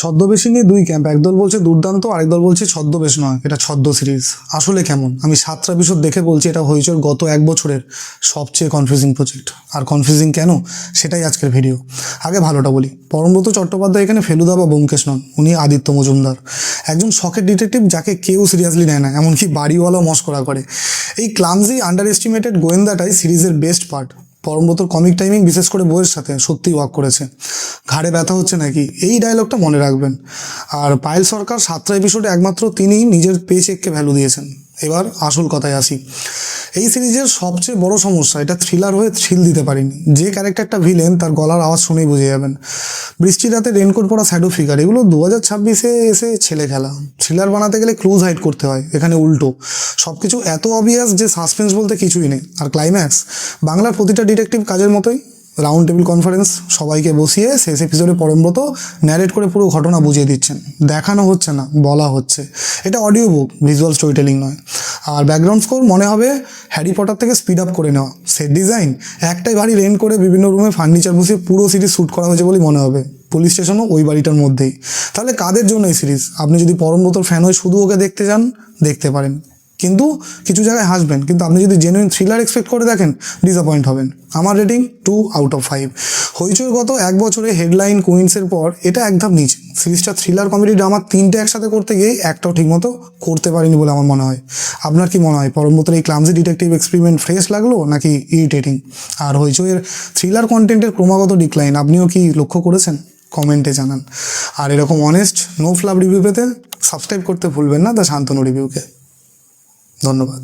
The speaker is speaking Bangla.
ছদ্মবেশী নিয়ে দুই ক্যাম্প, একদল বলছে দুর্দান্ত, আরেক দল বলছে ছদ্মবেশ নয়, এটা ছদ্ম সিরিজ। আসলে কেমন? আমি 7টা এপিসোড দেখে বলছি এটা হইচইর গত 1 বছরের সবচেয়ে কনফিউজিং প্রজেক্ট। আর কনফিউজিং কেন সেটাই আজকের ভিডিও। আগে ভালোটা বলি, পরমব্রত চট্টোপাধ্যায় এখানে ফেলুদা বা ব্যোমকেশ নন, উনি আদিত্য মজুমদার, একজন শখের ডিটেকটিভ যাকে কেউ সিরিয়াসলি নেয় না, এমনকি বাড়িওয়ালাও মস্করা করে। এই ক্লামজি আন্ডার এস্টিমেটেড গোয়েন্দাটাই সিরিজের বেস্ট পার্ট। পরমব্রতর কমিক টাইমিং বিশেষ করে বইয়ের সাথে সত্যিই ওয়ার্ক করেছে। ঘাড়ে ব্যথা হচ্ছে নাকি, এই ডায়লগটা মনে রাখবেন। আর পায়েল সরকার 7টা এপিসোডে একমাত্র তিনিই নিজের পে চেককে ভ্যালু দিয়েছেন। এবার আসল কথায় আসি, এই সিরিজের সবচেয়ে বড় সমস্যা এটা থ্রিলার হয়ে থ্রিল দিতে পারিনি। যে ক্যারেক্টারটা ভিলেন তার গলার আওয়াজ শুনেই বুঝে যাবেন। বৃষ্টির রাতে রেনকোট পরা শ্যাডো ফিগার, এগুলো 2026-এ এসে ছেলে খেলা। থ্রিলার বানাতে গেলে ক্লুজ হাইড করতে হয়, এখানে উল্টো সব কিছু এত অবভিয়াস যে সাসপেন্স বলতে কিছুই নেই। আর ক্লাইম্যাক্স বাংলার প্রতিটা ডিটেকটিভ কাজের মতোই, রাউন্ড টেবিল কনফারেন্স, সবাইকে বসিয়ে শেষ এপিসোডে পরমব্রত ন্যারেট করে পুরো ঘটনা বুঝিয়ে দিচ্ছেন। দেখানো হচ্ছে না, বলা হচ্ছে। এটা audio book, visual story telling নয়। আর ব্যাকগ্রাউন্ড স্কোর মনে হবে হ্যারি পটার থেকে স্পিড আপ করে নেওয়া। সেট ডিজাইন একটাই ভারী রেন্ট করে বিভিন্ন রুমে ফার্নিচার বসিয়ে পুরো সিরিজ শ্যুট করা হয়েছে বলেই মনে হবে। পুলিশ স্টেশনও ওই বাড়িটার মধ্যেই। তাহলে কাদের জন্য এই সিরিজ? আপনি যদি পরমব্রতর ফ্যান হয়ে শুধু ওকে দেখতে চান, দেখতে পারেন, কিন্তু কিছু জায়গায় হাসবেন। কিন্তু আপনি যদি জেনুইন থ্রিলার এক্সপেক্ট করে দেখেন, ডিসঅ্যাপয়েন্ট হবেন। আমার রেটিং 2/5। হইচই গত 1 বছরে হেডলাইন কুইন্সের পর এটা এক ধাপ নিচে। সিরিজটা থ্রিলার, কমেডি, ড্রামা তিনটে একসাথে করতে গিয়ে একটাও ঠিকমতো করতে পারিনি বলে আমার মনে হয়। আপনার কি মনে হয় পরমব্রতর এই ক্লামজি ডিটেকটিভ এক্সপেরিমেন্ট ফ্রেশ লাগলো নাকি ইরিটেটিং? আর হইচইয়ের থ্রিলার কন্টেন্টের ক্রমাগত ডিক্লাইন আপনিও কি লক্ষ্য করেছেন? কমেন্টে জানান। আর এরকম অনেস্ট নো ফ্লাপ রিভিউ পেতে সাবস্ক্রাইব করতে ভুলবেন না দ্য শান্তনু রিভিউকে। ধন্যবাদ।